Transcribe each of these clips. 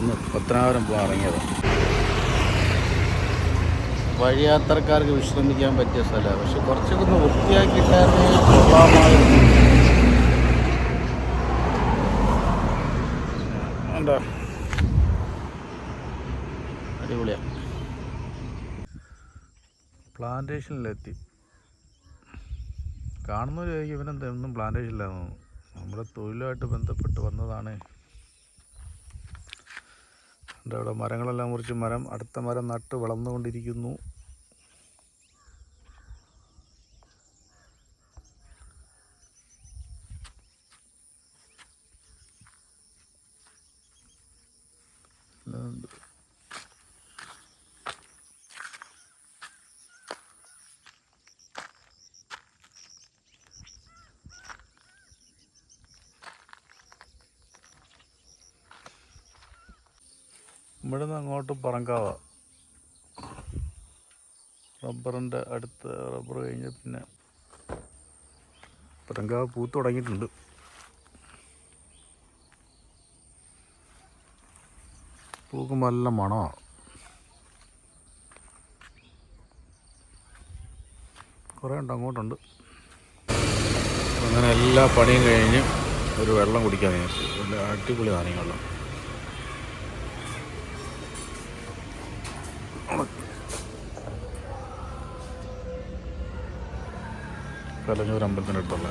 ഒന്ന് പത്തനാപുരം പോകാൻ ഇറങ്ങിയത്. വഴിയാത്രക്കാർക്ക് വിശ്രമിക്കാൻ പറ്റിയ സ്ഥലമാണ്. പക്ഷെ കുറച്ചൊക്കെ ഒന്ന് വൃത്തിയാക്കിയിട്ടായിരുന്നേ കൊള്ളാമായിരുന്നു. ഉണ്ടോ, അടിപൊളിയാണ്. പ്ലാന്റേഷനിലെത്തി. കാണുന്നവർ ചോദിക്കും ഇവനെന്താ ഒന്നും പ്ലാന്റേഷനില്ലാന്ന്. നമ്മുടെ തൊഴിലുമായിട്ട് ബന്ധപ്പെട്ട് വന്നതാണ്. അവിടെ മരങ്ങളെല്ലാം മുറിച്ച് അടുത്ത മരം നട്ട് വളർന്നുകൊണ്ടിരിക്കുന്നു. ഇവിടുന്ന് അങ്ങോട്ട് പറങ്കാവ. റബ്ബറിൻ്റെ അടുത്ത് റബ്ബർ കഴിഞ്ഞ് പിന്നെ പറങ്കാവ് പൂത്ത് തുടങ്ങിയിട്ടുണ്ട്. പൂക്കുമ്പോൾ നല്ല മണമാണ്. കുറേ ഉണ്ട്, അങ്ങോട്ടുണ്ട്. അങ്ങനെ എല്ലാ പണിയും കഴിഞ്ഞ് ഒരു വെള്ളം കുടിക്കാൻ നേരത്തെ നല്ല അടിപൊളി സാധനം വെള്ളം. കലഞ്ഞൂർ അമ്പലത്തിൻ്റെ അടുത്തുള്ള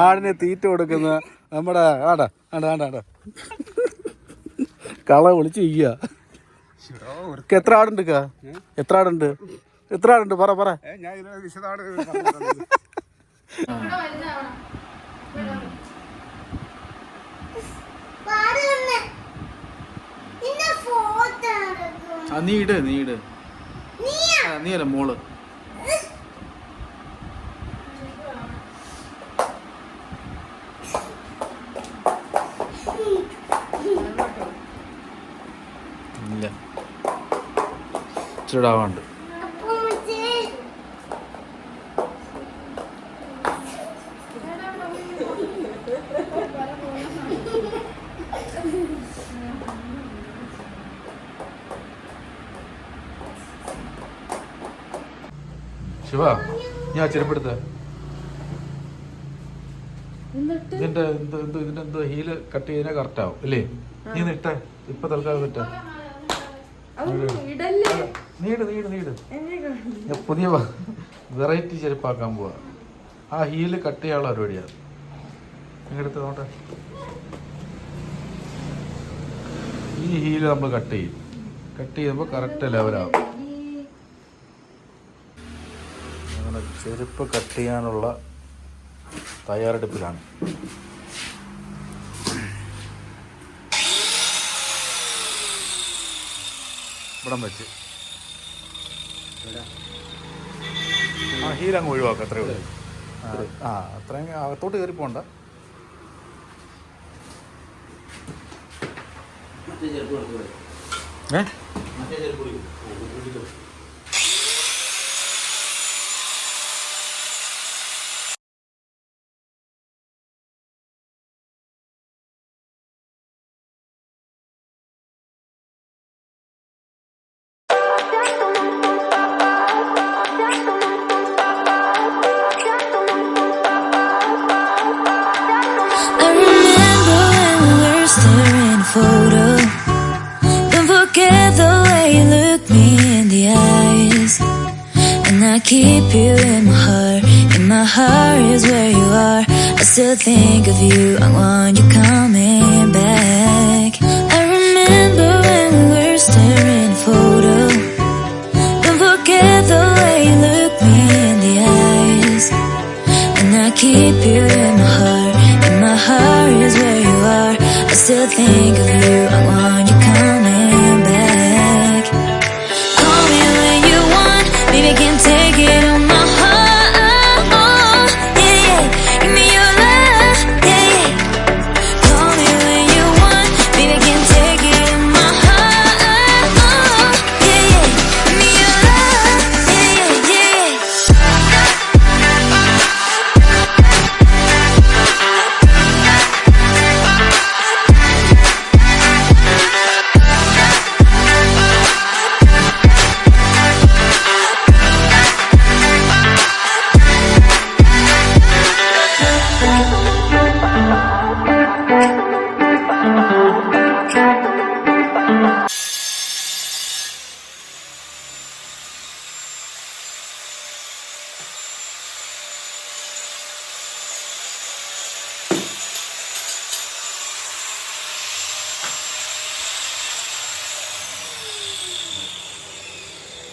ആടിനെ തീറ്റ കൊടുക്കുന്ന നമ്മുടെ ആടാ കള വിളിച്ച് ചെയ്യുക. എത്ര ആടുണ്ട്? എത്ര ആടുണ്ട് പറ. നീയല്ല മോള്. ഇല്ല, ഇച്ചിടാവാണ്ട്. ശിവ, ഞാൻ ചെരുപ്പെടുത്ത ഇതിന്റെ ഹീല് കട്ട് ചെയ്യുന്ന കറക്റ്റ് ആവും അല്ലേ? നീ ഇട്ടേ ഇപ്പൊ തൽക്കാലം ഇട്ടേ. നീട് ഞാൻ പുതിയ വെറൈറ്റി ചെരുപ്പാക്കാൻ പോവാ. ആ ഹീല് കട്ട് ചെയ്യാനുള്ള പരിപാടിയാണ്. നിങ്ങടുത്ത് നോട്ടെ. ഈ ഹീല് നമ്മൾ കട്ട് ചെയ്യുമ്പോൾ കറക്റ്റ് ലെവലാവും. അങ്ങനെ ചെരുപ്പ് കട്ട് ചെയ്യാനുള്ള തയ്യാറെടുപ്പിലാണ്. ഇവിടം വെച്ച് ആ ഹീലങ്ങ് ഒഴിവാക്കാം. അത്രയേ ഉള്ളൂ. അത്രയും അകത്തോട്ട് കയറി പോണ്ട. Photo. Don't forget the way you look me in the eyes, and I keep you in my heart. In my heart is where you are. I still think of you. I want you coming back. I remember when we were staring photo. Don't forget the way you look me in the eyes, and I keep you in my heart. In my heart is where you are. I still think of you. I want you coming back. Call me when you want. Baby, I can't take it on my heart. Yeah. Give me your love. Yeah. Call me when you want.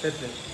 That's it.